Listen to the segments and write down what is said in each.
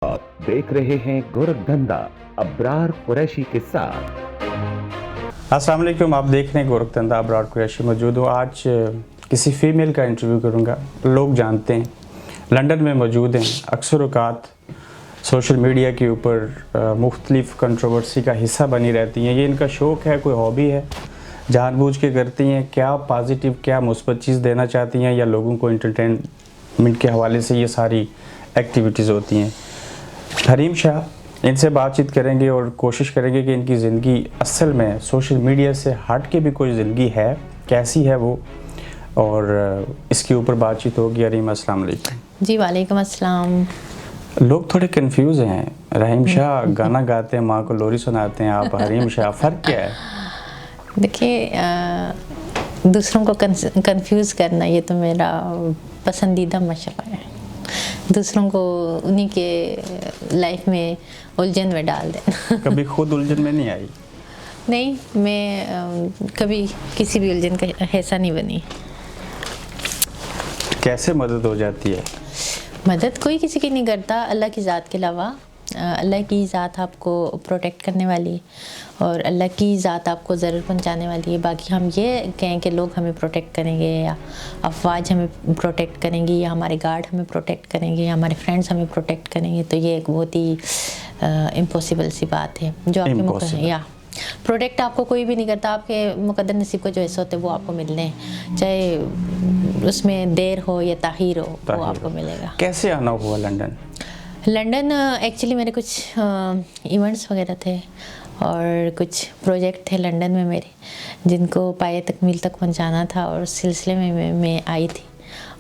आप देख रहे हैं गोरखधंधा अब्रार कुरैशी के साथ। अस्सलाम वालेकुम, आप देख रहे हैं गोरखधंधा अब्रार कुरैशी मौजूद हूँ। आज किसी फ़ीमेल का इंटरव्यू करूँगा। लोग जानते हैं, लंदन में मौजूद हैं, अक्सर औक़ात सोशल मीडिया के ऊपर मुख्तलिफ़ कंट्रोवर्सी का हिस्सा बनी रहती हैं। ये इनका शौक़ है, कोई हॉबी है, जानबूझ के करती हैं। क्या पॉजिटिव, क्या मुस्बत चीज़ देना चाहती हैं, या लोगों को एंटरटेनमेंट के हवाले से ये सारी एक्टिविटीज़ होती हैं। हरीम शाह, इनसे बातचीत करेंगे और कोशिश करेंगे कि इनकी ज़िंदगी असल में सोशल मीडिया से हट के भी कोई ज़िंदगी है, कैसी है वो, और इसके ऊपर बातचीत होगी। हरीम, अस्सलाम वालेकुम। जी वालेकुम अस्सलाम। लोग थोड़े कंफ्यूज हैं। रहीम शाह गाना गाते हैं, माँ को लोरी सुनाते हैं, आप हरीम शाह, फ़र्क क्या है? देखिए, दूसरों को कंफ्यूज करना ये तो मेरा पसंदीदा मशक़ है। दूसरों को उन्हीं के लाइफ में उलझन में डाल देना। कभी खुद उलझन में नहीं आई? नहीं, मैं कभी किसी भी उलझन का हिस्सा नहीं बनी। कैसे मदद हो जाती है? मदद कोई किसी की नहीं करता, अल्लाह की ज़ात के अलावा। अल्लाह की ज़ात आपको प्रोटेक्ट करने वाली और अल्लाह की ज़ात आपको ज़रूर पहुंचाने वाली है। बाकी हम ये कहें कि लोग हमें प्रोटेक्ट करेंगे या अफवाज हमें प्रोटेक्ट करेंगी या हमारे गार्ड हमें प्रोटेक्ट करेंगे या हमारे फ्रेंड्स हमें प्रोटेक्ट करेंगे, तो ये एक बहुत ही इम्पॉसिबल सी बात है। जो आपके या प्रोटेक्ट आपको कोई भी नहीं करता। आपके मुकद्दर नसीब को जो हिस्सा होते हैं वो आपको मिलने हैं, चाहे उसमें देर हो या ताख़ीर हो, वो आपको मिलेगा। कैसे आना हुआ लंदन? लंदन एक्चुअली मेरे कुछ इवेंट्स वगैरह थे और कुछ प्रोजेक्ट थे लंदन में मेरे, जिनको पाए तकमील तक पहुंचाना था, और उस सिलसिले में मैं आई थी।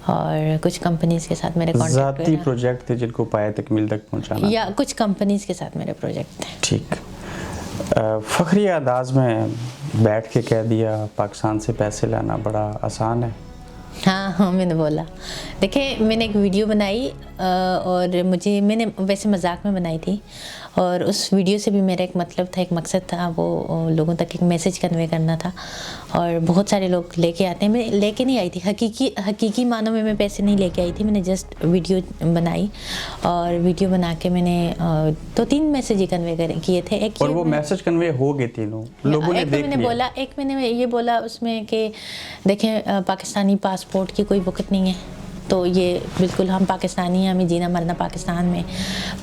और कुछ कंपनीज़ के साथ मेरे कॉन्टैक्ट ज़ाती प्रोजेक्ट थे जिनको पाए तकमील तक पहुंचाना, या कुछ कंपनीज़ के साथ मेरे प्रोजेक्ट थे। ठीक। फ़ख्री अंदाज में बैठ के कह दिया पाकिस्तान से पैसे लाना बड़ा आसान है। हाँ, मैंने बोला। देखिए, मैंने एक वीडियो बनाई और मैंने वैसे मजाक में बनाई थी, और उस वीडियो से भी मेरा एक मतलब था, एक मकसद था, वो लोगों तक एक मैसेज कन्वे करना था। और बहुत सारे लोग लेके आते हैं, मैं लेके नहीं आई थी, हकीकी मानों में मैं पैसे नहीं लेके आई थी। मैंने जस्ट वीडियो बनाई, और वीडियो बना के मैंने 2-3 मैसेज ही कन्वे किए थे। एक और वो मैसेज कन्वे हो गए तीनों लोगों ने देख लिया। एक मैंने ये बोला उसमें कि देखें, पाकिस्तानी पासपोर्ट की कोई वक़्त नहीं है, तो ये बिल्कुल हम पाकिस्तानी हैं, हमें जीना मरना पाकिस्तान में।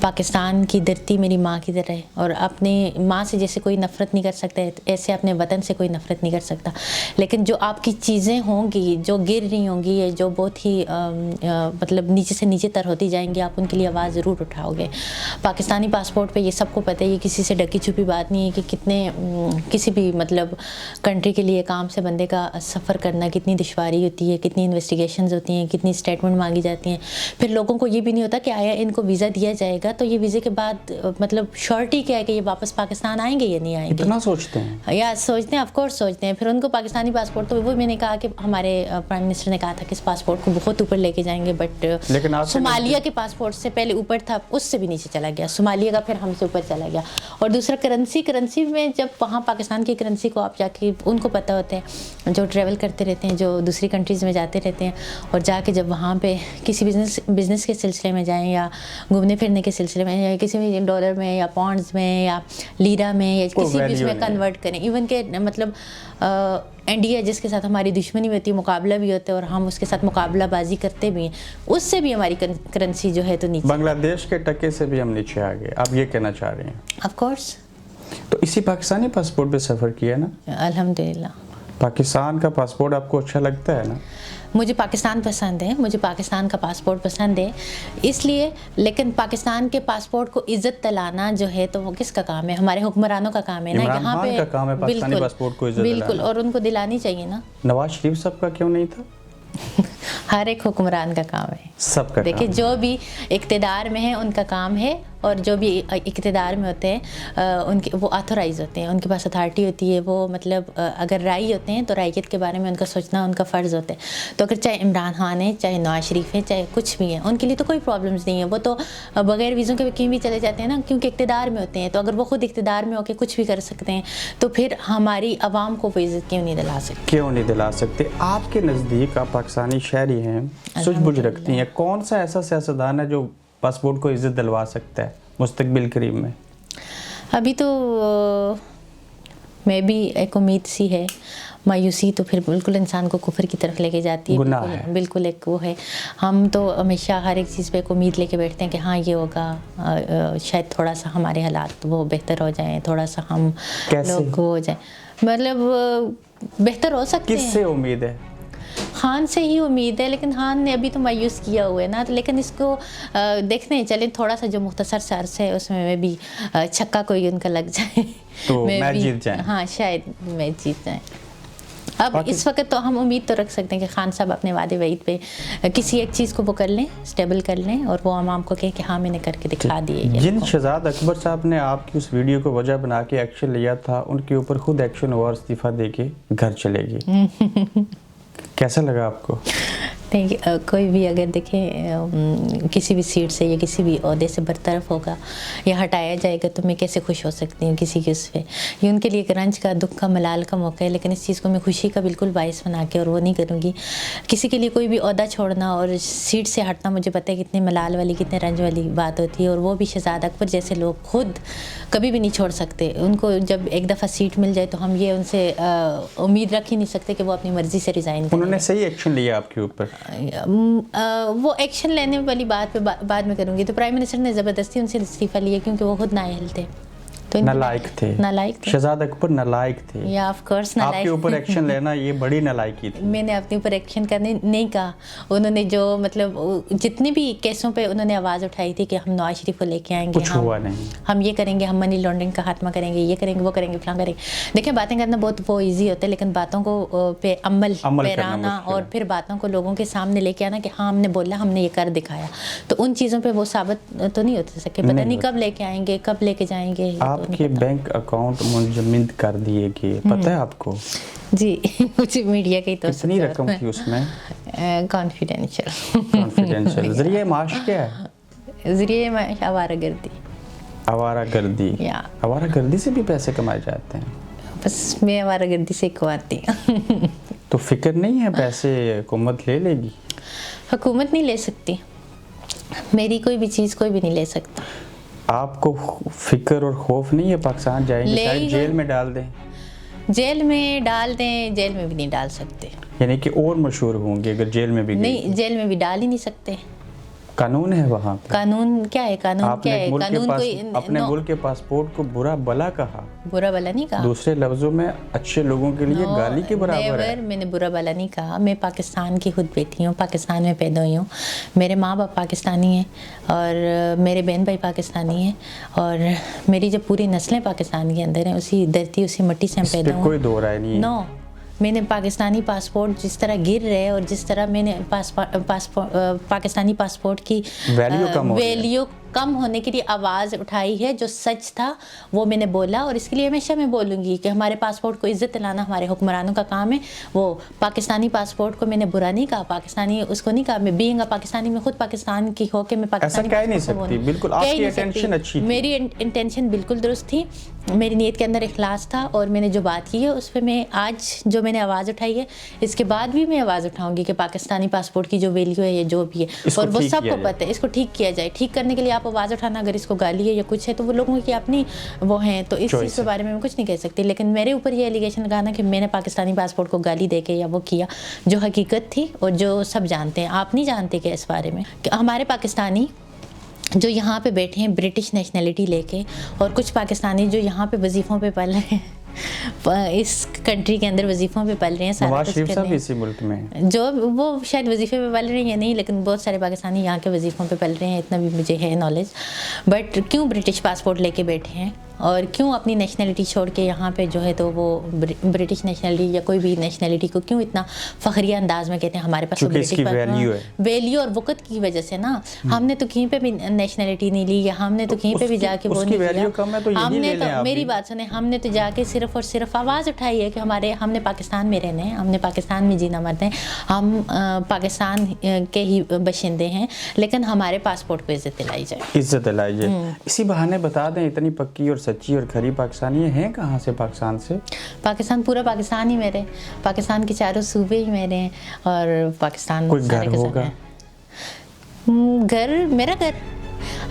पाकिस्तान की धरती मेरी माँ की तरह है, और अपने माँ से जैसे कोई नफ़रत नहीं कर सकता है, ऐसे अपने वतन से कोई नफ़रत नहीं कर सकता। लेकिन जो आपकी चीज़ें होंगी, जो गिर रही होंगी, ये जो बहुत ही मतलब नीचे से नीचे तर होती जाएंगी, आप उनके लिए आवाज़ ज़रूर उठाओगे। पाकिस्तानी पासपोर्ट पे ये सबको पता है, ये किसी से ढकी छुपी बात नहीं है कि कितने किसी भी मतलब कंट्री के लिए काम से बंदे का सफ़र करना कितनी दुश्वारी होती है, कितनी इन्वेस्टिगेशंस होती हैं, कितनी स्टेटमेंट मांगी जाती हैं। फिर लोगों को ये भी नहीं होता कि आया इनको वीज़ा दिया जाएगा, तो ये वीज़े के बाद मतलब श्योरिटी क्या है कि ये वापस पाकिस्तान आएंगे या नहीं आएंगे। इतना सोचते हैं? या सोचते हैं, ऑफ कोर्स सोचते हैं। फिर उनको पाकिस्तानी पासपोर्ट, तो वो मैंने कहा कि हमारे प्राइम मिनिस्टर ने कहा था कि इस पासपोर्ट को बहुत ऊपर लेके जाएंगे, बट लेकिन सोमालिया के पासपोर्ट से पहले ऊपर था, उससे भी नीचे चला गया। सोमालिया का फिर हमसे ऊपर चला गया। और दूसरा करेंसी में, जब वहाँ पाकिस्तान की करेंसी को आप जाके, उनको पता होता है जो ट्रैवल करते रहते हैं, जो दूसरी कंट्रीज़ में जाते रहते हैं, और जाके जब वहाँ पे किसी बिज़नेस के सिलसिले में जाएं, या घूमने फिरने के सिलसिले में, या किसी भी डॉलर में या पॉन्ड्स में या लीरा में या किसी भी उसमें कन्वर्ट करें, इवन के मतलब इंडिया जिसके साथ हमारी दुश्मनी होती है, मुकाबला भी होता है, और हम उसके साथ मुकाबलाबाजी करते भी हैं, उससे भी हमारी करेंसी जो है तो नीचे। बांग्लादेश के टके से भी हम नीचे आ गए, आप ये कहना चाह रहे हैं? Of course. तो इसी पाकिस्तानी पासपोर्ट पे सफ़र किया ना? अल्हम्दुलिल्लाह। पाकिस्तान का पासपोर्ट आपको अच्छा लगता है ना? मुझे पाकिस्तान पसंद है, मुझे पाकिस्तान का पासपोर्ट पसंद है इसलिए। लेकिन पाकिस्तान के पासपोर्ट को इज्जत दिलाना जो है, तो वो किसका काम है? हमारे हुक्मरानों का काम है ना। यहाँ पे का काम है पाकिस्तानी पासपोर्ट को इज्जत दिलाना। बिल्कुल, और उनको दिलानी चाहिए ना। नवाज शरीफ साहब का क्यों नहीं था? हर एक हुक्मरान का काम है सबका। देखिए, जो भी इक़्तिदार में है उनका काम है, और जो भी इक़्तिदार में होते हैं उनके वो ऑथोराइज़ होते हैं, उनके पास अथॉरिटी होती है। वो मतलब अगर राई होते हैं तो राइयत के बारे में उनका सोचना उनका फ़र्ज़ होता है। तो अगर चाहे इमरान खान है, चाहे नवाज शरीफ है, चाहे कुछ भी है, उनके लिए तो कोई प्रॉब्लम्स नहीं है। वो तो बग़ैर वीज़ों के कहीं भी चले जाते हैं ना, क्योंकि इक़्तिदार में होते हैं। तो अगर वो खुद इक़्तिदार में होकर कुछ भी कर सकते हैं, तो फिर हमारी आवाम को वो इज़्ज़त क्यों नहीं दिला सकते? क्यों नहीं दिला सकते? आपके नज़दीक आप पाकिस्तानी शहरी हैं, सूझबूझ रखती हैं, कौन सा ऐसा सियासतदान है जो पासपोर्ट को इज्जत दिलवा सकता है मुस्तकबिल करीब में? अभी तो मैं भी एक उम्मीद सी है, मायूसी तो फिर बिल्कुल इंसान को कुफर की तरफ लेके जाती है। गुनाह बिल्कुल, है। बिल्कुल एक वो है। हम तो हमेशा हर एक चीज़ पे एक उम्मीद लेके बैठते हैं कि हाँ ये होगा, शायद थोड़ा सा हमारे हालात वो बेहतर हो जाएं, थोड़ा सा हम कैसे? लोग को हो जाए, मतलब बेहतर हो सकते हैं। किससे उम्मीद है? खान से ही उम्मीद है, लेकिन खान ने अभी तो मायूस किया हुआ है ना, तो लेकिन इसको देखने चले थोड़ा सा जो मुख्तसर सा अरसा है उसमें मैं भी छक्का कोई उनका लग जाए तो मैं मैच भी- जीत जाएं। हाँ शायद मैच जीत जाए। अब बाकी- इस वक्त तो हम उम्मीद तो रख सकते हैं कि खान साहब अपने वादे वईद पे किसी एक चीज़ को वो कर लें, स्टेबल कर लें, और वो आवाम को कहें कि हाँ मैंने करके दिखा दिए ये जिन देखो। शहजाद अकबर साहब ने आपकी उस वीडियो को वजह बना के एक्शन लिया था, उनके ऊपर खुद एक्शन हुआ और इस्तीफा दे के घर चले गए। कैसा लगा आपको? नहीं, कोई भी अगर देखें किसी भी सीट से या किसी भी ओहदे से बरतरफ होगा या हटाया जाएगा तो मैं कैसे खुश हो सकती हूँ किसी के उस पर। ये उनके लिए एक रंज का, दुख का, मलाल का मौका है, लेकिन इस चीज़ को मैं खुशी का बिल्कुल बायस बना के और वो नहीं करूँगी। किसी के लिए कोई भी ओहदा छोड़ना और सीट से हटना मुझे पता है कितनी मलाल वाली, कितने रंज वाली बात होती है, और वो भी शहजाद अकबर जैसे लोग खुद कभी भी नहीं छोड़ सकते। उनको जब एक दफ़ा सीट मिल जाए तो हम ये उनसे उम्मीद रख ही नहीं सकते कि वो अपनी मर्ज़ी से रिज़ाइन करें। उन्होंने सही एक्शन लिया आपके ऊपर? वो एक्शन लेने वाली बात पे बाद में करूंगी। तो प्राइम मिनिस्टर ने ज़बरदस्ती उनसे इस्तीफा लिया क्योंकि वो खुद नाअहल थे, तो नालायक थे। नालायक थे शहजाद अकबर नालायक थे। या ऑफ कोर्स आपके नालायक। ऊपर एक्शन लेना ये बड़ी नालायकी थी। मैंने अपने ऊपर एक्शन करने नहीं कहा। उन्होंने जो मतलब जितने भी केसों पे उन्होंने आवाज़ उठाई थी कि हम नवाज शरीफ को लेके आएंगे, कुछ हुआ नहीं। हम ये करेंगे, हम मनी लॉन्ड्रिंग का खात्मा करेंगे, ये करेंगे, वो करेंगे, फलां करेंगे। देखिए बातें करना बहुत वो ईजी होता है, लेकिन बातों को पे अमल करना पैराना मुश्किल और है। फिर बातों को लोगों के सामने लेके आना कि हाँ हमने बोला, हमने ये कर दिखाया, तो उन चीज़ों पे वो साबित तो नहीं होते सके। पता नहीं कब लेके आएंगे, कब लेके जाएंगे, ये तो नहीं आपके पता। बैंक अकाउंट मुंजमद कर दिए गए, पता है आपको? जी मुझे मीडिया की तो कितनी रकम थी उसमें? Confidential confidential. जरिए माश क्या है? जरिए मैं आवारागर्दी, आवारागर्दी। या आवारागर्दी से भी पैसे कमाए जाते हैं? बस मैं आवारागर्दी से कमाती हूँ। तो फिक्र नहीं है पैसे हुकूमत ले लेगी? हुकूमत नहीं ले सकती, मेरी कोई भी चीज़ कोई भी नहीं ले सकता। आपको फिक्र और खौफ नहीं है पाकिस्तान जाएंगे ले शायद ही जेल में डाल दें? जेल में डाल दें, जेल में भी नहीं डाल सकते। यानी कि और मशहूर होंगे अगर जेल में भी गए? नहीं, जेल में भी डाल ही नहीं सकते। कानून है वहाँ पे। कानून क्या है? कानून क्या आपने है? कानून कोई अपने मुल्क के पासपोर्ट को बुरा भला कहा, बुरा भला नहीं कहा। दूसरे लफ्जों में अच्छे लोगों के लिए गाली के बराबर है। नेवर, मैंने बुरा भला नहीं कहा। मैं पाकिस्तान की खुद बेटी हूँ, पाकिस्तान में पैदा हुई हूँ, मेरे माँ बाप पाकिस्तानी हैं और मेरे बहन भाई पाकिस्तानी हैं, और मेरी जो पूरी नस्लें पाकिस्तान के अंदर हैं, उसी धरती उसी मिट्टी से हम इस पे पैदा हुए। कोई दो राय नहीं है। नो, मैंने पाकिस्तानी पासपोर्ट जिस तरह गिर रहे और जिस तरह मैंने पाकिस्तानी पासपोर्ट की वैल्यू कम हो रही है। वैल्यू कम होने के लिए आवाज़ उठाई है, जो सच था वो मैंने बोला, और इसके लिए हमेशा मैं बोलूँगी कि हमारे पासपोर्ट को इज़्ज़त दिलाना हमारे हुक्मरानों का काम है। वो पाकिस्तानी पासपोर्ट को मैंने बुरा नहीं कहा, पाकिस्तानी उसको नहीं कहा। मैं बीइंग पाकिस्तानी में खुद पाकिस्तान की हो के मैं पाकिस्तानी कह नहीं पासपोर्ट को सकती, बोलूँ। बिल्कुल कह ही आपकी नहीं सकती। इंटेंशन अच्छी थी। मेरी इंटेंशन बिल्कुल दुरुस्त थी, मेरी नीयत के अंदर इखलास था, और मैंने जो बात की है उस पर मैं आज जो मैंने आवाज़ उठाई है, इसके बाद भी मैं आवाज़ उठाऊंगी कि पाकिस्तानी पासपोर्ट की जो वैल्यू है या जो भी है, इसको और वो ठीक सबको किया जाए। पता है, इसको ठीक किया जाए। ठीक करने के लिए आप आवाज़ उठाना, अगर इसको गाली है या कुछ है तो वो लोगों की अपनी वो हैं, तो इस Choice चीज़ के है। बारे में मैं कुछ नहीं कह सकती। लेकिन मेरे ऊपर ये एलिगेशन लगाना कि मैंने पाकिस्तानी पासपोर्ट को गाली दे के या वो किया, जो हकीकत थी और जो सब जानते हैं, आप नहीं जानते कि इस बारे में कि हमारे पाकिस्तानी जो यहाँ पे बैठे हैं ब्रिटिश नेशनलिटी लेके, और कुछ पाकिस्तानी जो यहाँ पे वजीफ़ों पे पल रहे हैं, इस कंट्री के अंदर वजीफ़ों पे पल रहे हैं, सारा नवाज कुछ शरीफ कर साहब रहे हैं। इसी मुल्क में हैं। जो वो शायद वजीफ़े पे पल रहे हैं या नहीं, लेकिन बहुत सारे पाकिस्तानी यहाँ के वजीफ़ों पे पल रहे हैं, इतना भी मुझे है नॉलेज। बट क्यों ब्रिटिश पासपोर्ट लेके बैठे हैं और क्यों अपनी नेशनलिटी छोड़ के यहाँ पे जो है तो वो ब्रिटिश नेशनलिटी या कोई भी नेशनलिटी को क्यों इतना फ़खरिया अंदाज में कहते हैं हमारे पास तो क्योंकि इसकी वैल्यू है। वैल्यू और वक़्त की वजह से ना, हमने तो कहीं पे भी नेशनलिटी नहीं ली, या हमने तो कहीं पे भी जाके वो उसकी नहीं वैल्यू कम है तो यही हमने ले लें तो, आप मेरी भी। बात सुने, हमने तो जाके सिर्फ और सिर्फ आवाज़ उठाई है कि हमने पाकिस्तान में रहना है, हमने पाकिस्तान में जीना मरना है, हम पाकिस्तान के ही बशिंदे हैं, लेकिन हमारे पासपोर्ट को इज्जत दिलाई जाए। इज्जत दिलाई जाए। इसी बहाने बता दें, इतनी पक्की और सच्ची और खरी पाकिस्तानी हैं कहाँ से? पाकिस्तान से? पाकिस्तान, पूरा पाकिस्तान ही मेरे, पाकिस्तान के चारों सूबे ही मेरे हैं, और पाकिस्तान कोई सारे घर के होगा? सारे हैं। घर, मेरा घर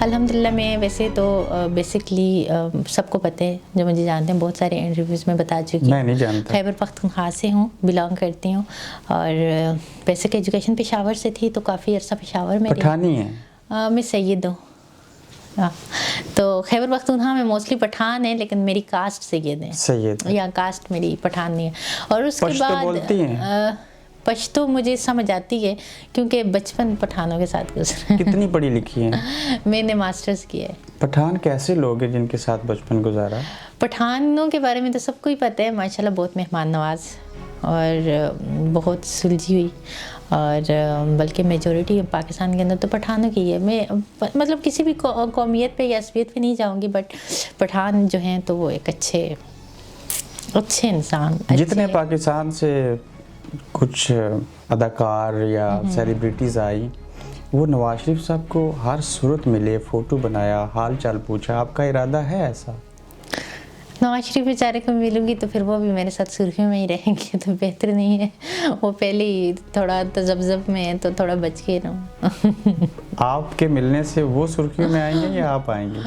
الحمدللہ میں ویسے تو بیسکلی سب کو پتہ ہے جو مجھے جانتے ہیں، بہت سارے انٹرویوز میں بتا چکی میں ہوں، نہیں جانتا. خیبر پختونخوا سے ہوں، بلانگ کرتی ہوں، اور بیسک ایجوکیشن پشاور سے تھی، تو کافی عرصہ پشاور میں رہی. پٹھانی ہے؟ میں سید ہوں. تو خیبر پختونخوا میں موسٹلی پٹھان ہیں، لیکن میری کاسٹ سید ہے. سید یا کاسٹ میری پٹھان نہیں ہے. اور اس کے پشتو بعد بولتی ہیں؟ پشتو مجھے سمجھ آتی ہے کیونکہ بچپن پٹھانوں کے ساتھ گزرا. کتنی پڑھی لکھی ہیں؟ میں نے ماسٹرز کیا ہے. پٹھان کیسے لوگ ہیں جن کے ساتھ بچپن گزارا؟ پٹھانوں کے بارے میں تو سب کو ہی پتہ ہے، ماشاءاللہ بہت مہمان نواز اور بہت سلجھی ہوئی، اور بلکہ میجورٹی پاکستان کے اندر تو پٹھانوں کی ہے. میں مطلب کسی بھی قومیت پہ یا عصبیت پہ نہیں جاؤں گی، بٹ پٹھان جو ہیں تو وہ ایک اچھے انسان. جتنے پاکستان سے کچھ اداکار یا سیلیبریٹیز آئی، وہ نواز شریف صاحب کو ہر صورت ملے، فوٹو بنایا، حال چال پوچھا. آپ کا ارادہ ہے ایسا؟ نواز شریف بیچارے کو ملوں گی تو پھر وہ بھی میرے ساتھ سرخیوں میں ہی رہیں گے، تو بہتر نہیں ہے. وہ پہلے ہی تھوڑا تذبذب میں ہے، تو تھوڑا بچ کے رہوں. آپ کے ملنے سے وہ سرخیوں میں آئیں گے یا آپ آئیں گے؟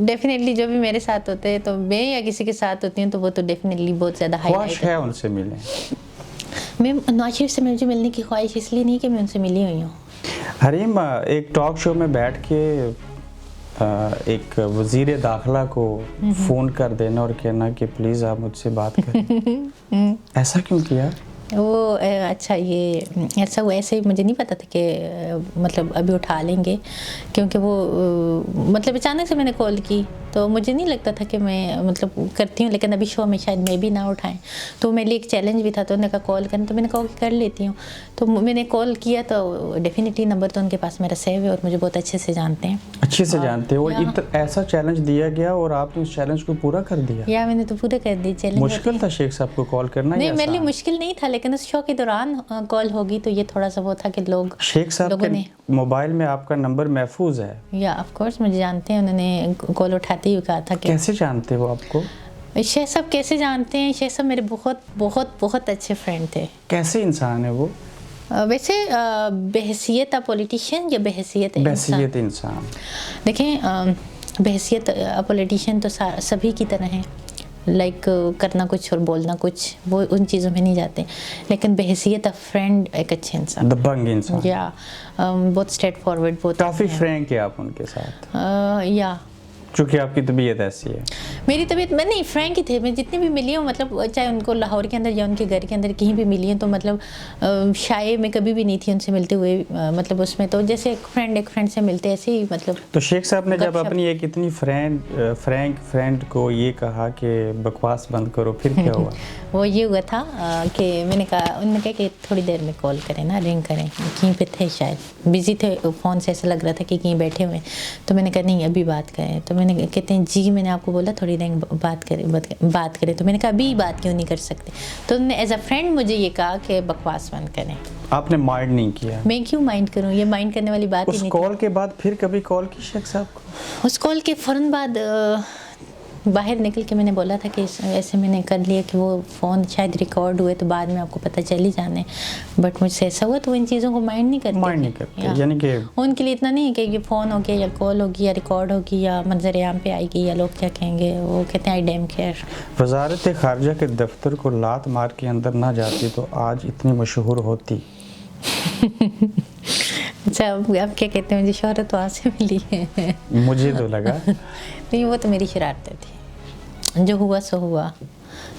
ڈیفینیٹلی جو بھی میرے ساتھ ہوتے ہیں، تو میں یا کسی کے ساتھ ہوتی ہوں تو وہ تو ڈیفینیٹلی بہت زیادہ ہائی لائٹ خواہش ہے ان سے ملیں؟ میں نواز شریف سے مجھے ملنے کی خواہش اس لیے نہیں کہ میں ان سے ملی ہوئی ہوں. حریم، ایک ٹاک شو میں بیٹھ کے ایک وزیر داخلہ کو فون کر دینا اور کہنا کہ پلیز آپ مجھ سے بات کریں، ایسا کیوں کیا؟ وہ اچھا، یہ ایسا ہوا، ایسے مجھے نہیں پتا تھا کہ مطلب ابھی اٹھا لیں گے، کیونکہ وہ مطلب اچانک سے میں نے کال کی، تو مجھے نہیں لگتا تھا کہ میں مطلب کرتی ہوں، لیکن ابھی شو میں شاید میں بھی نہ اٹھائیں، تو میرے لیے ایک چیلنج بھی تھا. تو انہوں نے کہا کال کریں، تو میں نے کہا کہ کر لیتی ہوں. تو میں نے کال کیا، تو ڈیفینیٹلی نمبر تو ان کے پاس میرا سیو ہے، اور مجھے بہت اچھے سے جانتے ہیں. اچھے سے جانتے ہیں. اور ایسا چیلنج دیا گیا اور آپ نے اس چیلنج کو پورا کر دیا؟ یا میں نے تو پورا کر دی. چیلنج مشکل تھا شیخ صاحب کو کال کرنا؟ نہیں، میرے لیے مشکل نہیں تھا، لیکن اس شو کے دوران کال ہوگی تو یہ تھوڑا سا وہ تھا کہ شیخ صاحب کے موبائل میں آپ کا نمبر محفوظ ہے؟ یا آف کورس مجھے جانتے ہیں. انہوں نے کال اٹھاتے ہی کہا تھا کہ کیسے جانتے وہ آپ کو؟ شیخ صاحب کیسے جانتے ہیں؟ شیخ صاحب میرے بہت بہت بہت اچھے فرینڈ تھے. کیسے انسان ہے وہ ویسے؟ بحیثیت پولیٹیشین یا بحیثیت انسان؟ دیکھیں، بحیثیت پولیٹیشین تو سبھی کی طرح ہیں، لائک کرنا کچھ اور بولنا کچھ، وہ ان چیزوں میں نہیں جاتے. لیکن بحیثیت فرینڈ ایک اچھے انسان، دبنگ انسان، یا بہت اسٹریٹ فارورڈ، بہت کافی فرینک ہے آپ ان کے ساتھ. یا چونکہ آپ کی طبیعت ایسی ہے. میری طبیعت میں نہیں، فرینک ہی تھے. میں جتنے بھی ملی ہوں، مطلب چاہے ان کو لاہور کے اندر یا ان کے گھر کے اندر کہیں بھی ملی ہوں، تو مطلب شائع میں کبھی بھی نہیں تھی ان سے ملتے ہوئے. مطلب اس میں تو جیسے ایک فرینڈ سے ملتے ایسے ہی. مطلب تو شیخ صاحب نے جب اپنی ایک اتنی فرینک فرینڈ کو یہ کہا کہ بکواس بند کرو، پھر کیا ہوا؟ وہ یہ ہوا تھا کہ میں نے کہا، انہوں نے کہا کہ تھوڑی دیر میں کال کریں نا، رنگ کریں. کہیں پہ تھے، شاید بزی تھے، فون سے ایسا لگ رہا تھا کہ کہیں بیٹھے ہوئے. تو میں نے کہا نہیں، ابھی بات کریں. تو میں نے کہتے ہیں جی میں نے آپ کو بولا تھوڑی دیر بات کریں. تو میں نے کہا ابھی بات کیوں نہیں کر سکتے؟ تو انہوں نے ایز اے فرینڈ مجھے یہ کہا کہ بکواس بند کریں. آپ نے مائنڈ نہیں کیا؟ میں کیوں مائنڈ کروں؟ یہ مائنڈ کرنے والی بات ہی نہیں. اس کال کے بعد پھر کبھی کال کی شیخ صاحب کو؟ اس کال کے فوراً بعد باہر نکل کے میں نے بولا تھا کہ ایسے میں نے کر لیا کہ وہ فون شاید ریکارڈ ہوئے تو بعد میں آپ کو پتہ چل ہی جانے. بٹ مجھ سے ایسا ہوا تو وہ ان چیزوں کو مائنڈ نہیں کرتے. یعنی کہ ان کے لیے اتنا نہیں ہے کہ یہ فون ہو گیا یا کال ہوگی یا ریکارڈ ہوگی یا منظر عام پہ آئے گی یا لوگ کیا کہیں گے. وہ کہتے ہیں آئی ڈیم کیئر. وزارت خارجہ کے دفتر کو لات مار کے اندر نہ جاتی تو آج اتنی مشہور ہوتی. اچھا، آپ کیا کہتے ہیں؟ مجھے شہرت وہاں سے ملی ہے. مجھے تو لگا نہیں، وہ تو میری شرارتیں تھی، جو ہوا سو ہوا.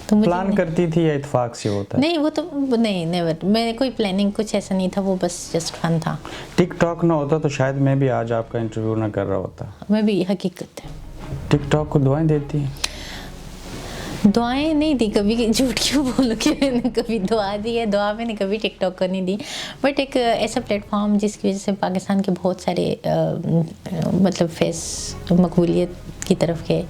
تو پلان کرتی تھی یا اتفاق سے ہوتا؟ نہیں، وہ تو نہیں، نیور. میں نے کوئی پلاننگ کچھ ایسا نہیں تھا، وہ بس جسٹ فن تھا. ٹک ٹاک نہ ہوتا تو شاید میں بھی آج آپ کا انٹرویو نہ کر رہا ہوتا. میں بھی حقیقت ہے. ٹک ٹاک کو دعائیں دیتی ہیں؟ دعائیں نہیں دی کبھی، جھوٹ کیوں بولوں کہ میں نے کبھی دعا دی ہے. دعا میں نے کبھی ٹک ٹاک کو نہیں دی. بٹ ایک ایسا پلیٹ فارم جس کی وجہ سے پاکستان کے بہت سارے مطلب فیس مقبولیت کی طرف کے،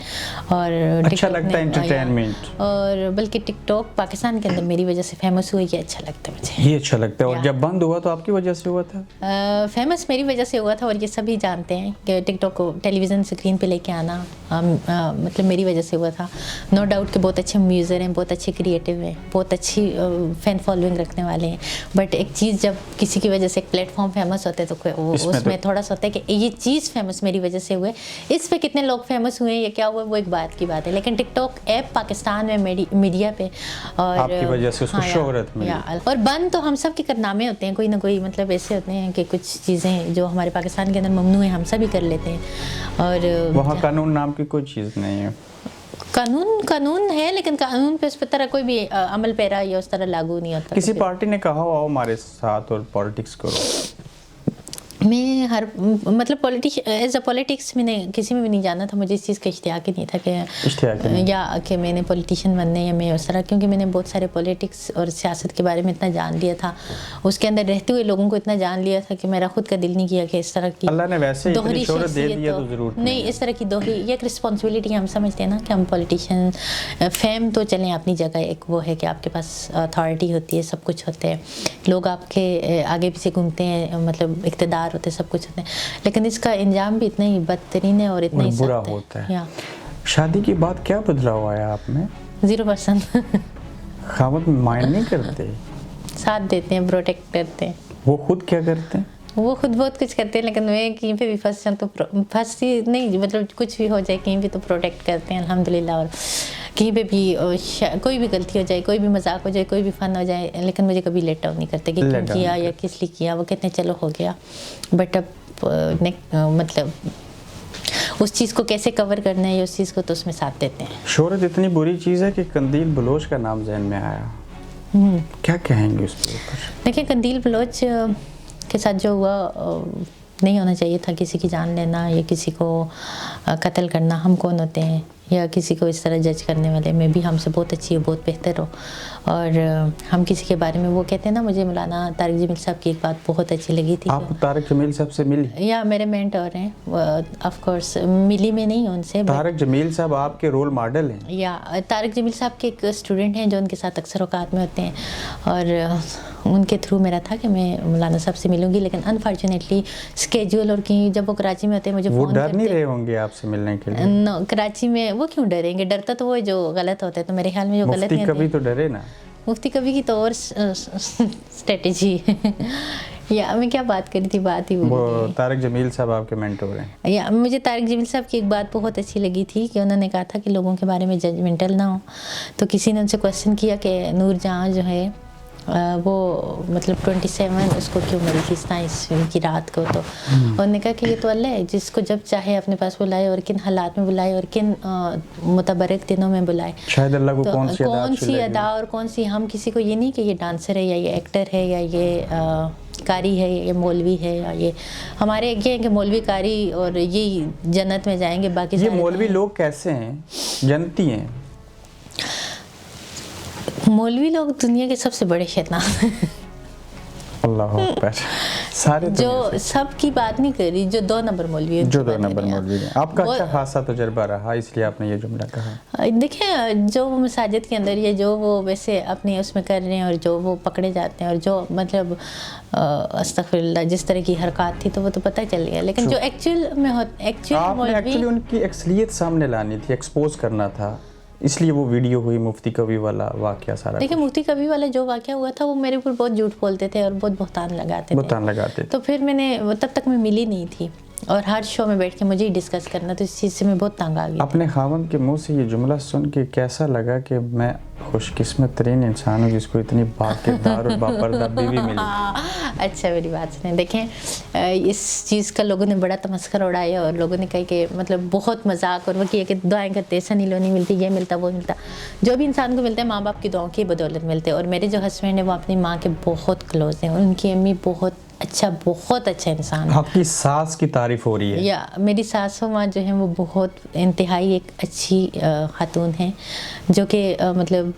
اور اچھا لگتا ہے انٹرٹینمنٹ. اور بلکہ ٹک ٹاک پاکستان کے اندر میری وجہ سے فیمس ہوئی، یہ اچھا لگتا ہے مجھے. یہ اچھا لگتا ہے. اور جب بند ہوا تو آپ کی وجہ سے ہوا تھا؟ فیمس میری وجہ سے ہوا تھا. اور یہ سبھی جانتے ہیں کہ ٹک ٹاک کو ٹیلی ویژن اسکرین پہ لے کے آنا मतलब मेरी वजह से हुआ था। नो डाउट कि बहुत अच्छे म्यूज़र हैं, बहुत अच्छे क्रिएटिव हैं, बहुत अच्छी फ़ैन फॉलोइंग रखने वाले हैं, बट एक चीज़ जब किसी की वजह से एक प्लेटफॉर्म फेमस होता है तो उसमें थोड़ा सा होता है कि ये चीज़ फेमस मेरी वजह से हुए, इस पे कितने लोग फेमस हुए या क्या हुआ वो एक बात की बात है। लेकिन टिकटॉक ऐप पाकिस्तान में मीडिया पे और आपकी वजह से उसको शोहरत मिली। और बंद तो हम सब के कारनामे होते हैं, कोई ना कोई मतलब ऐसे होते हैं कि कुछ चीज़ें जो हमारे पाकिस्तान के अंदर ममनू है हम सब ही कर लेते हैं। और वहाँ कानून नाम की कोई चीज़ नहीं है। कानून है, लेकिन कानून पे उस तरह कोई भी अमल पैरा या उस तरह लागू नहीं होता। किसी पार्टी ने कहा हो आओ हमारे साथ और पॉलिटिक्स करो? मैं मतलब एज अ पॉलिटिक्स मैंने किसी में भी नहीं जाना था, मुझे इस चीज़ का इश्तियाक ही नहीं था कि या कि मैंने पॉलिटिशियन बनने या मैं उस तरह, क्योंकि मैंने बहुत सारे पॉलिटिक्स और सियासत के बारे में इतना जान लिया था, उसके अंदर रहते हुए लोगों को इतना जान लिया था कि मेरा खुद का दिल नहीं किया कि इस तरह की अल्लाह ने वैसे दोहरी शोहरत दे दिया तो ज़रूर नहीं, इस तरह की दोहरी ये एक रिस्पॉन्सिबिलिटी हम समझते हैं ना कि हम पॉलिटिशियन, फेम तो चलें अपनी जगह, एक वो है कि आपके पास अथॉरिटी होती है, सब कुछ होते हैं, लोग आपके आगे पीछे घूमते हैं, मतलब इक़्तिदार होते सब कुछ होते हैं, लेकिन इसका इंजाम भी इतना ही बदतरीन है और इतना ही बुरा होता है। शादी के बाद क्या बदलाव आया आप में? 0%। खामद माइंड नहीं करते, साथ देते हैं, प्रोटेक्ट करते हैं। वो खुद क्या करते हैं? वो खुद बहुत कुछ करते हैं, लेकिन मैं कहीं पे भी फंस जाऊँ तो फंसती नहीं, मतलब कुछ भी हो जाए कहीं भी तो प्रोटेक्ट करते हैं अल्हम्दुलिल्लाह। और कहीं पे भी कोई भी गलती हो जाए, कोई भी मजाक हो जाए, कोई भी फ़न हो जाए, लेकिन मुझे कभी लेट डाउन नहीं करते कि क्यों किया या किस लिए किया, वो कहते हैं चलो हो गया। बट अब मतलब उस चीज़ को कैसे कवर करना है या उस चीज़ को तो उसमें साथ देते हैं। शोहरत इतनी बुरी चीज़ है कि कंदील बलोच का नाम ज़हन में आया, क्या कहेंगे उस पर? देखिए, कंदील बलोच के साथ जो हुआ नहीं होना चाहिए था, किसी की जान लेना या किसी को कत्ल करना। हम कौन होते हैं या किसी को इस तरह जज करने वाले? मैं भी हमसे बहुत अच्छी हो, बहुत बेहतर हो, और हम किसी के बारे में वो कहते हैं ना। मुझे मौलाना तारिक जमील साहब की एक बात बहुत अच्छी लगी थी। आप तारिक जमील साहब से मिली? या मेरे मेंटर हैं, ऑफ कोर्स मिली मैं नहीं उनसे। तारिक जमील साहब आपके रोल मॉडल हैं? या तारिक जमील साहब के एक स्टूडेंट हैं जो उनके साथ अक्सर औकात में होते हैं, और उनके थ्रू मेरा था कि मैं मौलाना साहब से मिलूंगी, लेकिन अनफॉर्चुनेटली स्केड्यूल और कहीं जब वो कराची में होते हैं मुझे वो डर नहीं रहे होंगे आपसे मिलने के लिए? नो, कराची में वो क्यों डरेंगे? डरता तो वो जो गलत होता है, तो मेरे ख्याल में जो गलत है कभी तो डरे ना। मुफ्ती कभी की तो और स्ट्रेटेजी या मैं क्या बात करी थी, बात ही वो तारिक जमील साहब आपके मेंटर हैं। या मुझे तारिक जमील साहब की एक बात बहुत अच्छी लगी थी कि उन्होंने कहा था कि लोगों के बारे में जजमेंटल ना हो। तो किसी ने उनसे क्वेश्चन किया कि नूर जहाँ जो है वो मतलब 27 उसको क्यों मिली थी 27 की रात को? तो उन्होंने कहा कि ये तो अल्लाह है जिसको जब चाहे अपने पास बुलाए और किन हालात में बुलाए और किन मुतबरक दिनों में बुलाए। शायद अल्लाह को तो कौन सी अदा और कौन सी, हम किसी को ये नहीं कि ये डांसर है या ये एक्टर है या ये कारी है, ये मौलवी है, या ये हमारे ये हैं कि मौलवी कारी और ये जन्नत में जाएंगे, बाकी ये मौलवी लोग कैसे हैं, जनती हैं? मौलवी लोग दुनिया के सबसे बड़े शैतान। अल्लाह अकबर। सारे जो सब की बात नहीं कर रही, जो 2 नंबर मौलवी है, जो 2 नंबर मौलवी है। आपका अच्छा खासा तजुर्बा रहा इसलिए आपने ये जुमला कहा। देखिए, जो वो मसाजिद के अंदर ये जो वो वैसे अपने उसमें कर रहे हैं और जो वो पकड़े जाते हैं और जो मतलब अस्तगफिरुल्लाह जिस तरह की हरकत थी तो वो तो पता चल गया, लेकिन जो एक्चुअल में एक्चुअली उनकी असलियत सामने लानी थी, एक्सपोज करना था, इसलिए वो वीडियो हुई मुफ्ती कवि वाला वाकया सारा। देखिए, मुफ्ती कवि वाला जो वाकया हुआ था वो मेरे ऊपर बहुत झूठ बोलते थे और बहुत बहतान लगाते थे। तो फिर मैंने तब तक मैं मिली नहीं थी और हर शो में बैठ के मुझे ही डिस्कस करना, तो इस चीज़ से मैं बहुत तंग आ गई। अपने खावंद के मुंह से ये जुमला सुन के कैसा लगा कि मैं खुशकिस्मत तरीन इंसान हूँ जिसको इतनी बाकिरदार और बापर्दा बीवी मिली? अच्छा, मेरी बात सुने। देखें, इस चीज़ का लोगों ने बड़ा तमस्कर उड़ाया और लोगों ने कहा कि मतलब बहुत मजाक और वो किया कि दुआएं करते, सनी लियोनी मिलती, ये मिलता, वो मिलता। जो भी इंसान को मिलता है माँ बाप की दुआओं की बदौलत मिलते हैं, और मेरे जो हस्बैंड है वो अपनी माँ के बहुत क्लोज हैं और उनकी अम्मी बहुत अच्छा इंसान है। आपकी सास की तारीफ हो रही है? या मेरी सासू माँ जो है वो बहुत इंतहाई एक अच्छी खातून है, जो कि मतलब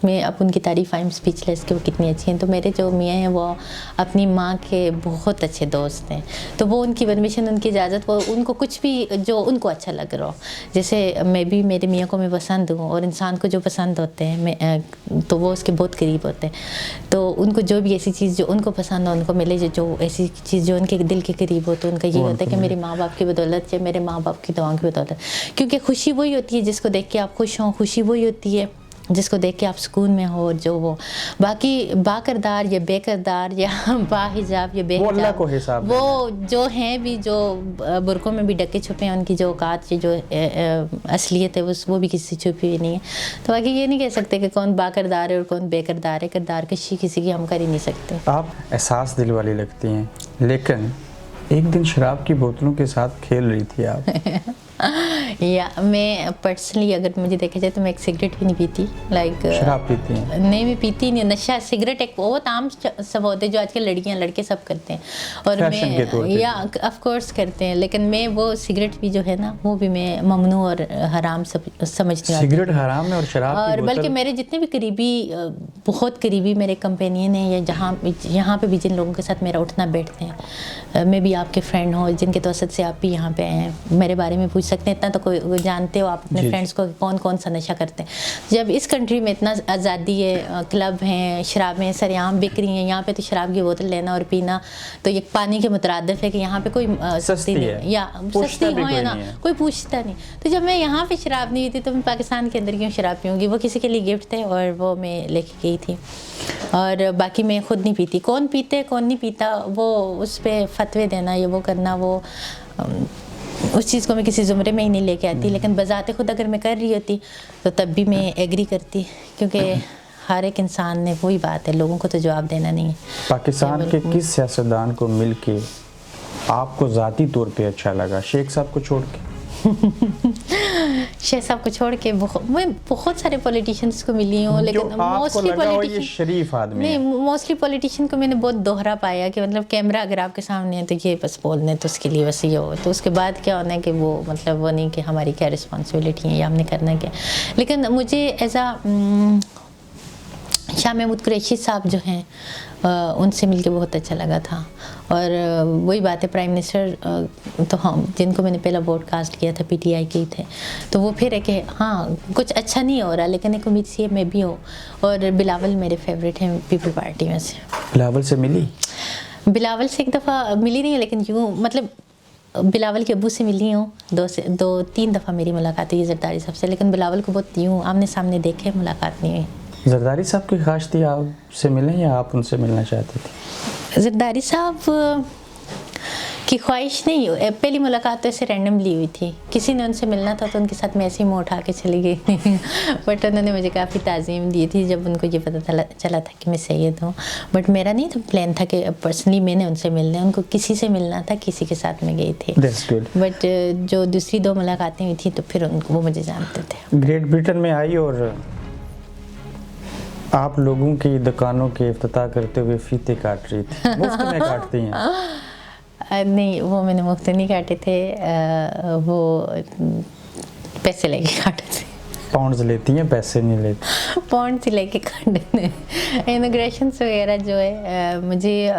میں اب ان کی تعریف آئی ایم اسپیچلیس کہ وہ کتنی اچھی ہیں. تو میرے جو میاں ہیں وہ اپنی ماں کے بہت اچھے دوست ہیں. تو وہ ان کی پرمیشن, ان کی اجازت, وہ ان کو کچھ بھی جو ان کو اچھا لگ رہا ہو, جیسے میں بھی میرے میاں کو میں پسند ہوں, اور انسان کو جو پسند ہوتے ہیں تو وہ اس کے بہت قریب ہوتے ہیں. تو ان کو جو بھی ایسی چیز جو ان کو پسند ہو ان کو ملے, جو ایسی چیز جو ان کے دل کے قریب ہو, تو ان کا یہ ہوتا ہے کہ میرے ماں باپ کی بدولت یا میرے ماں باپ کی دعاؤں کی بدولت. کیونکہ خوشی وہی ہوتی ہے جس کو دیکھ کے آپ خوش ہوں, خوشی وہی ہوتی ہے جس کو دیکھ کے آپ سکون میں ہو. جو وہ باقی با کردار یا بے کردار یا با حجاب یا بے حجاب, وہ جو ہیں بھی, جو برقعوں میں بھی ڈکے چھپے ہیں, ان کی جو اوقات یا جو اصلیت ہے وہ بھی کسی سے چھپی ہوئی نہیں ہے. تو باقی یہ نہیں کہہ سکتے کہ کون با کردار ہے اور کون بے کردار ہے. کردار کشی کسی کی ہم کر ہی نہیں سکتے. آپ احساس دل والی لگتی ہیں, لیکن ایک دن شراب کی بوتلوں کے ساتھ کھیل رہی تھی آپ. یا میں پرسنلی اگر مجھے دیکھا جائے تو میں ایک سگریٹ بھی نہیں پیتی. لائک شراب پیتی ہیں؟ نہیں, میں پیتی نہیں. نشہ سگریٹ ایک بہت عام سب ہوتے ہیں جو آج کل لڑکیاں لڑکے سب کرتے ہیں, اور میں یا آف کورس کرتے ہیں, لیکن میں وہ سگریٹ بھی جو ہے نا وہ بھی میں ممنوع اور حرام سمجھتی ہوں. سگریٹ حرام ہے اور شراب اور بلکہ میرے جتنے بھی قریبی, بہت قریبی میرے کمپینین ہیں, یا یہاں پہ بھی جن لوگوں کے ساتھ میرا اٹھنا بیٹھتے ہیں, میں بھی آپ کے فرینڈ ہوں جن کے توسط سے آپ بھی یہاں پہ آئے ہیں, میرے بارے میں پوچھ سکتے ہیں. اتنا تو کوئی جانتے ہو آپ اپنے فرینڈس کو کون کون سا نشہ کرتے ہیں. جب اس کنٹری میں اتنا آزادی ہے, کلب ہیں, شرابیں سریعام بک رہی ہیں, یہاں پہ تو شراب کی بوتل لینا اور پینا تو یہ پانی کے مترادف ہے کہ یہاں پہ کوئی سستی نہیں, یا سستی ہو یا نا کوئی پوچھتا نہیں. تو جب میں یہاں پہ شراب نہیں ہوتی تو میں پاکستان کے اندر کیوں شراب پیوں گی. وہ کسی کے لیے گفٹ تھے اور وہ میں لے کے گئی تھی, اور باقی میں خود نہیں پیتی. کون پیتے کون نہیں پیتا وہ اس پہ فتوے دینا یا وہ کرنا, وہ اس چیز کو میں کسی زمرے میں ہی نہیں لے کے آتی. لیکن بذات خود اگر میں کر رہی ہوتی تو تب بھی میں ایگری کرتی, کیونکہ ہر ایک انسان نے وہی بات ہے, لوگوں کو تو جواب دینا نہیں ہے. پاکستان کے کس سیاستدان کو مل کے آپ کو ذاتی طور پہ اچھا لگا؟ شیخ صاحب کو چھوڑ کے؟ شیخ صاحب کو چھوڑ کے میں بہت سارے پولیٹیشینس کو ملی ہوں, لیکن موسٹلی پولیٹیشین کو میں نے بہت دوہرا پایا کہ مطلب کیمرہ اگر آپ کے سامنے ہے تو یہ بس بولنے تو اس کے لیے بس یہ ہو, تو اس کے بعد کیا ہونا ہے کہ وہ مطلب وہ نہیں کہ ہماری کیا رسپانسبلٹی ہے یا ہم نے کرنا کیا. لیکن مجھے ایز شاہ محمود قریشی صاحب جو ہیں ان سے مل کے بہت اچھا لگا تھا. اور وہی بات ہے, پرائم منسٹر تو ہم جن کو میں نے پہلا بروڈ کاسٹ کیا تھا پی ٹی آئی کے ہی تھے, تو وہ پھر ہے کہ ہاں کچھ اچھا نہیں ہو رہا, لیکن ایک امید سی ہے میں بھی ہوں. اور بلاول میرے فیوریٹ ہیں پیپل پارٹی میں سے. بلاول سے ملی؟ بلاول سے ایک دفعہ ملی نہیں ہے, لیکن یوں مطلب بلاول کے ابو سے ملی ہوں 2-3 دفعہ میری ملاقات ہوئی زرداری صاحب سے, لیکن بلاول کو بہت یوں آمنے سامنے دیکھے ملاقات نہیں ہوئی. زرداری صاحب کی خواہش تھی آپ سے ملیں یا آپ ان سے ملنا چاہتے تھے؟ زرداری صاحب کی خواہش نہیں, پہلی ملاقات تو ایسے رینڈملی ہوئی تھی, کسی نے ان سے ملنا تھا تو ان کے ساتھ میں ایسے ہی منہ اٹھا کے چلی گئی. بٹ انہوں نے مجھے کافی تعظیم دی تھی جب ان کو یہ پتہ چلا تھا کہ میں سید ہوں. بٹ میرا نہیں تھا پلان تھا کہ پرسنلی میں نے ان سے ملنا ہے, ان کو کسی سے ملنا تھا, کسی کے ساتھ میں گئی تھی. بٹ جو دوسری 2 ملاقاتیں ہوئی تھیں تو پھر وہ مجھے جانتے تھے. گریٹ بریٹن میں آئی اور آپ لوگوں کی دکانوں کے افتتاح کرتے ہوئے فیتے کاٹ رہی تھی. مفت میں کاٹتی ہیں؟ نہیں, وہ میں نے مفت نہیں کاٹے تھے, وہ پیسے لے کے کاٹے تھے. پاؤنڈز لیتی ہیں, پیسے نہیں لیتی؟ پاؤنڈز لے کے کاٹے تھے. امیگریشنس وغیرہ جو ہے مجھے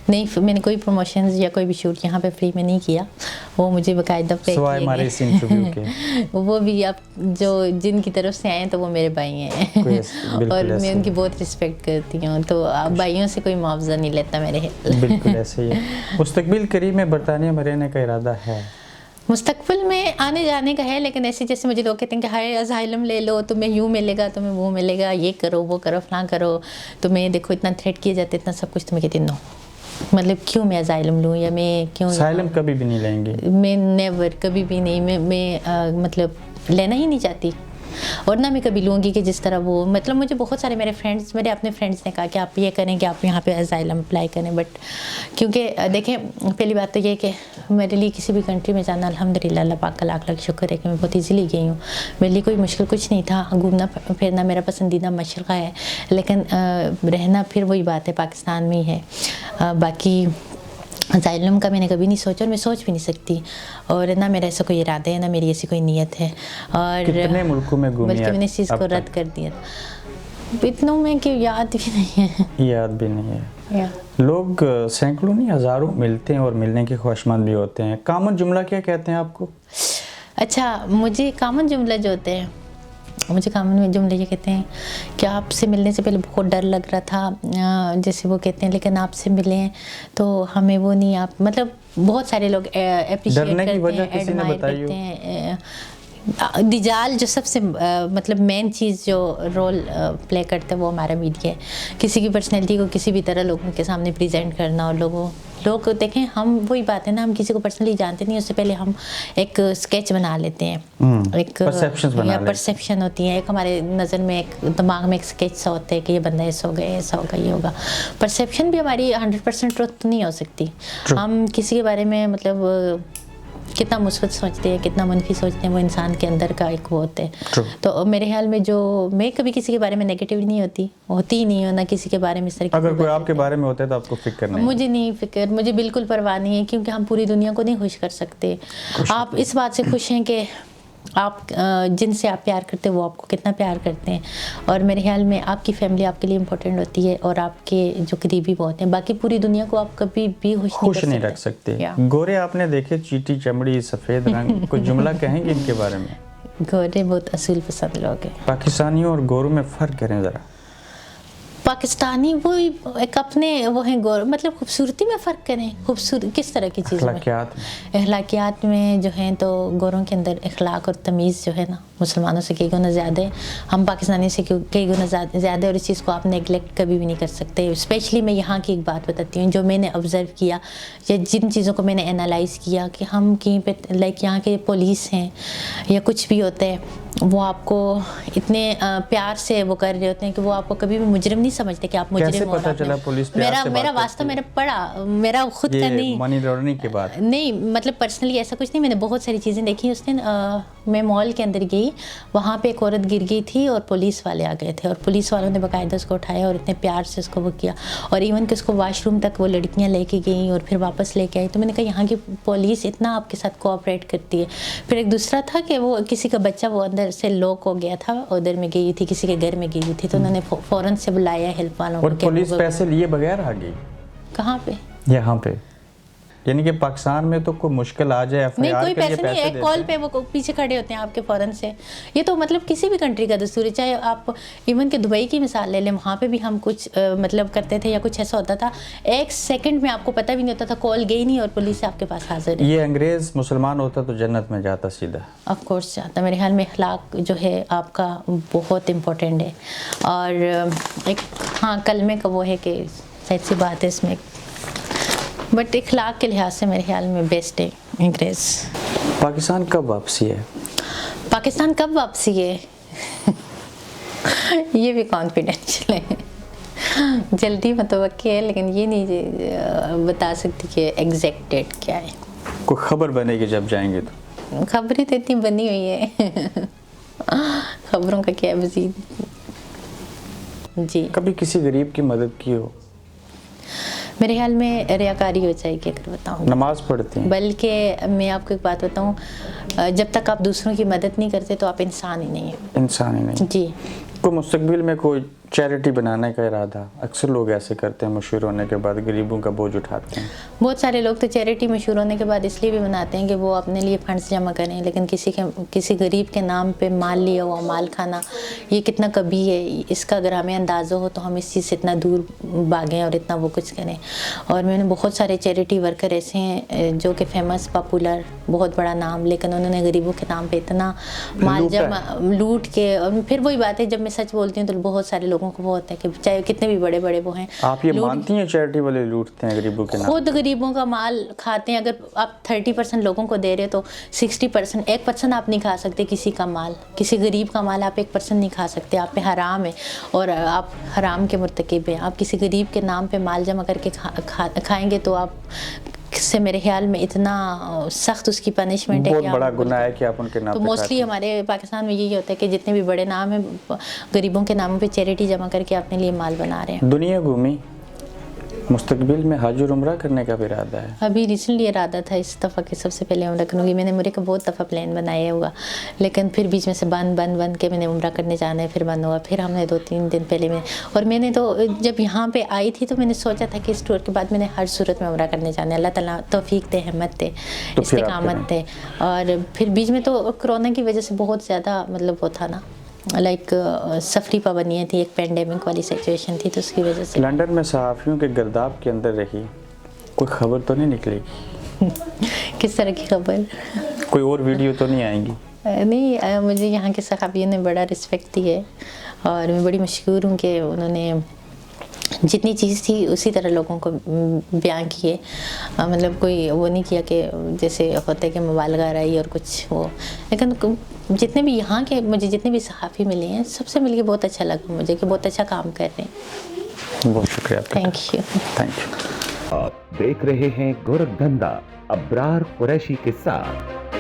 نہیں, میں نے کوئی پروموشنز یا کوئی بھی شوٹ یہاں پہ فری میں نہیں کیا, وہ مجھے باقاعدہ پے سوائے ہمارے اس انٹرویو کے. وہ بھی اب جو جن کی طرف سے آئے ہیں تو وہ میرے بھائی ہیں اور میں ان کی بہت رسپیکٹ کرتی ہوں, تو بھائیوں سے کوئی معاوضہ نہیں لیتا میرے. بالکل ایسے ہی ہے. مستقبل قریب میں برطانیہ میں رہنے کا ارادہ ہے؟ مستقبل میں آنے جانے کا ہے, لیکن ایسے جیسے مجھے لوگ کہتے ہیں کہ ہائے ازائلم لے لو, تمہیں یوں ملے گا, تمہیں وہ ملے گا, یہ کرو وہ کرو فلاں کرو, تمہیں دیکھو اتنا تھریٹ کیے جاتے اتنا سب کچھ, تمہیں کہتی نو, مطلب کیوں میں ازائلم لوں, یا میں کیوں اسائلم کبھی بھی نہیں لیں گے, میں نیور کبھی بھی نہیں, میں مطلب لینا ہی نہیں چاہتی, اور نہ میں کبھی لوں گی کہ جس طرح وہ مطلب مجھے بہت سارے میرے اپنے فرینڈس نے کہا کہ آپ یہ کریں کہ آپ یہاں پہ ازائلم اپلائی کریں. بٹ کیونکہ دیکھیں پہلی بات تو یہ کہ میرے لیے کسی بھی کنٹری میں جانا الحمدللہ اللہ پاک کا لاکھ لاکھ شکر ہے کہ میں بہت ایزیلی گئی ہوں. میرے لیے کوئی مشکل کچھ نہیں تھا, گھومنا پھرنا میرا پسندیدہ مشغلہ ہے, لیکن رہنا پھر وہی بات ہے پاکستان میں ہی ہے. باقی ازائلم کا میں نے کبھی نہیں سوچا, اور میں سوچ بھی نہیں سکتی, اور نہ میرا ایسا کوئی ارادہ ہے, نہ میری ایسی کوئی نیت ہے. اور کتنے ملکوں میں گھومی؟ بلکہ میں نے اس چیز کو رد کر دیا. इतनों में कि याद भी नहीं है। याद भी नहीं है। या लोग सैकड़ों नहीं हज़ारों मिलते हैं और मिलने के ख्वाहिशमंद भी होते हैं। कॉमन जुमला क्या कहते हैं आपको? अच्छा, मुझे कॉमन जुमले जो होते हैं, मुझे कॉमन में जुमले ये कहते हैं कि आपसे मिलने से पहले बहुत डर लग रहा था, जैसे वो कहते हैं, लेकिन आपसे मिले तो हमें वो नहीं, आप मतलब बहुत सारे लोग एप्रिशिएट करते हैं, एडमायर करते हैं। दिजाल जो सबसे मतलब मेन चीज़ जो रोल प्ले करता है वो हमारा मीडिया है। किसी की पर्सनैलिटी को किसी भी तरह लोगों के सामने प्रेजेंट करना, और लोग देखें, हम वही बात है ना, हम किसी को पर्सनली जानते नहीं, उससे पहले हम एक स्केच बना लेते हैं, एक परसेप्शन होती है, एक हमारे नज़र में, एक दिमाग में एक स्केच सा होता है कि ये बंदा ऐसा होगा, ऐसा होगा, ये होगा। परसेप्शन भी हमारी 100% ट्रुथ नहीं हो सकती। हम किसी के बारे में मतलब कितना मुस्बत सोचते हैं, कितना मनफी सोचते हैं, वो इंसान के अंदर का एक वो होता है। तो मेरे ख्याल में जो मैं कभी किसी के बारे में नेगेटिव नहीं होती ही नहीं हो, ना किसी के बारे में इस तरह की। अगर कोई आपके बारे में होता है तो आपको फिक्र नहीं? मुझे नहीं फिक्र, मुझे बिल्कुल परवाह नहीं है, क्योंकि हम पूरी दुनिया को नहीं खुश कर सकते। आप इस बात से खुश हैं कि आप जिनसे आप प्यार करते हैं वो आपको कितना प्यार करते हैं, और मेरे ख्याल में आपकी फैमिली आपके लिए इम्पोर्टेंट होती है, और आपके जो करीबी बहुत हैं। बाकी पूरी दुनिया को आप कभी भी खुश नहीं रख सकते। गोरे आपने देखे, चीटी चमड़ी, सफ़ेद रंग, कोई जुमला कहेंगे इनके बारे में? गोरे बहुत असूल पसंद लोग हैं। पाकिस्तानियों और गोरों में फ़र्क करें ज़रा। पाकिस्तानी वो एक अपने वो हैं गोर, मतलब खूबसूरती में फ़र्क करें। खूबसूरती किस तरह की चीज़ में? अखलाकियात में जो हैं, तो गोरों के अंदर अखलाक और तमीज़ जो है ना, मुसलमानों से कई गुना ज़्यादा है, हम पाकिस्तानी से कई गुना ज़्यादा है, और इस चीज़ को आप नेगलेक्ट कभी भी नहीं कर सकते। स्पेशली मैं यहाँ की एक बात बताती हूँ जो मैंने ऑब्ज़र्व किया, या जिन चीज़ों को मैंने एनालाइज़ किया, कि हम कहीं पे लाइक यहाँ के पुलिस हैं या कुछ भी होता है, वो आपको इतने प्यार से वो कर रहे होते हैं कि वो आपको कभी भी मुजरिम नहीं समझते कि आप मुजरिम हो। कैसे पता चला पुलिस प्यार से मेरा वास्तव मैंने पढ़ा, मेरा खुद का नहीं, मनी लॉन्ड्रिंग के बाद नहीं, मतलब पर्सनली ऐसा कुछ नहीं, मैंने बहुत सारी चीज़ें देखी। उस दिन मैं मॉल के अंदर गई, वहाँ पे एक औरत गिर गई थी और पुलिस वाले आ गए थे, और पुलिस वालों ने बाकायदा उसको उठाया और इतने प्यार से उसको वो किया, और इवन कि उसको वॉशरूम तक वो लड़कियाँ लेके गई और फिर वापस लेके आई। तो मैंने कहा यहाँ की पुलिस इतना आपके साथ कोऑपरेट करती है। फिर एक दूसरा था कि वो किसी का बच्चा वो अंदर से लॉक हो गया था, उधर में गई थी, किसी के घर में गई थी, तो उन्होंने फ़ौरन से बुलाया हेल्प वालों को। और पुलिस पैसे लिए बगैर आ गई? कहाँ पे? यहाँ पे। यानी कि पाकिस्तान में तो कोई मुश्किल आ जाए, नहीं, कोई पैसे नहीं, एक कॉल पे वो पीछे खड़े होते हैं आपके फ़ौरन से। ये तो मतलब किसी भी कंट्री का दस्तूर है, चाहे आप इवन के दुबई की मिसाल ले लें, वहाँ पे भी हम कुछ मतलब करते थे या कुछ ऐसा होता था, एक सेकंड में आपको पता भी नहीं होता था, कॉल गई नहीं और पुलिस आपके पास हाजिर है। ये अंग्रेज़ मुसलमान होता तो जन्नत में जाता सीधा। ऑफ कोर्स जाता। मेरे ख्याल में अखलाक जो है आपका बहुत इम्पोर्टेंट है, और एक हाँ कलमे का वो है कि सही सी बात है इसमें, बट इखलाक के लिहाज से मेरे ख्याल में बेस्ट है अंग्रेज़। पाकिस्तान कब वापसी है? पाकिस्तान कब वापसी है ये भी कॉन्फिडेंशियल है, जल्दी मुतवक्की है, लेकिन ये नहीं बता सकती कि एग्जैक्ट डेट क्या है। कोई खबर बनेगी जब जाएंगे तो? खबरें तो इतनी बनी हुई है खबरों का क्या मज़ीद। जी, कभी किसी गरीब की मदद की हो? मेरे ख्याल में रियाकारी हो जाएगी अगर बताऊँ। नमाज पढ़ती हैं? बल्कि मैं आपको एक बात बताऊँ, जब तक आप दूसरों की मदद नहीं करते तो आप इंसान ही नहीं हैं। इंसान ही नहीं जी। को मुस्तकबिल में कोई चैरिटी बनाने का इरादा? अक्सर लोग ऐसे करते हैं, मशहूर होने के बाद गरीबों का बोझ उठाते हैं। बहुत सारे लोग तो चैरिटी मशहूर होने के बाद इसलिए भी बनाते हैं कि वो अपने लिए फंड्स जमा करें, लेकिन किसी गरीब के नाम पे माल लिया हुआ माल खाना ये कितना कभी है, इसका अगर हमें अंदाज़ा हो तो हम इस चीज़ से इतना दूर भागें और इतना वो कुछ करें। और मैंने बहुत सारे चैरिटी वर्कर ऐसे हैं जो कि फेमस, पॉपुलर, बहुत बड़ा नाम, लेकिन उन्होंने गरीबों के नाम पर इतना माल जमा लूट के, और फिर वही बात है, जब मैं सच बोलती हूँ तो बहुत सारे लोगों को वो होता है कि चाहे कितने भी बड़े बड़े वो हैं। आप ये मानती हैं चैरिटी वाले लूटते हैं गरीबों के नाम? खुद गरीबों का माल खाते हैं। अगर आप 30% लोगों को दे रहे हो तो 60%, 1% आप नहीं खा सकते किसी का माल, किसी गरीब का माल आप 1% नहीं खा सकते, आप पे हराम है और आप हराम के मुर्तकिब हैं। आप किसी गरीब के नाम पे माल जमा करके खाएंगे तो आप से मेरे ख्याल में इतना सख्त उसकी पनिशमेंट है, बहुत बड़ा गुनाह है कि आप उनके नाम तो मोस्टली हमारे पाकिस्तान में यही होता है कि जितने भी बड़े नाम हैं गरीबों के नामों पे चैरिटी जमा करके अपने लिए माल बना रहे हैं। दुनिया घूमी, मुस्तकबिल में हज और उम्रा करने का भी इरादा है? अभी रिसेंटली इरादा था इस दफ़ा कि सबसे पहले उम्रा करूँगी। मैंने उम्रे का बहुत दफ़ा प्लान बनाया हुआ, लेकिन फिर बीच में से बंद के मैंने उम्रा करने जाना है, फिर बंद हुआ। फिर हमने 2-3 दिन पहले में, और मैंने तो जब यहाँ पे आई थी तो मैंने सोचा था कि इस टूर के बाद मैंने हर सूरत में उम्रा करने जाना है। अल्लाह ताला तौफीक दे, हिम्मत दे, तो फिर आप इस्तिकामत दे। और फिर बीच में तो कोरोना की वजह से बहुत ज़्यादा मतलब वो था ना, लाइक सफरी पाबंदियाँ थी, एक पेंडेमिक वाली सिचुएशन थी, तो उसकी वजह से। लंदन में सहाफ़ियों के गर्दाब के अंदर रही, कोई खबर तो नहीं निकलेगी? किस तरह की खबर? कोई और वीडियो तो नहीं आएंगी? नहीं, मुझे यहाँ के सहाफ़ियों ने बड़ा रिस्पेक्ट दी है और मैं बड़ी मशहूर हूँ कि उन्होंने जितनी चीज़ थी उसी तरह लोगों को बयां किए। मतलब कोई वो नहीं किया कि जैसे होता है कि मुबालगा रही और कुछ वो। लेकिन जितने भी यहाँ के मुझे जितने भी सहाफ़ी मिले हैं, सबसे मिलके बहुत अच्छा लगा मुझे कि बहुत अच्छा काम कर रहे हैं। बहुत शुक्रिया आपका। Thank you. Thank you. आप देख रहे हैं गोरखधंधा अब्रार कुरैशी के साथ।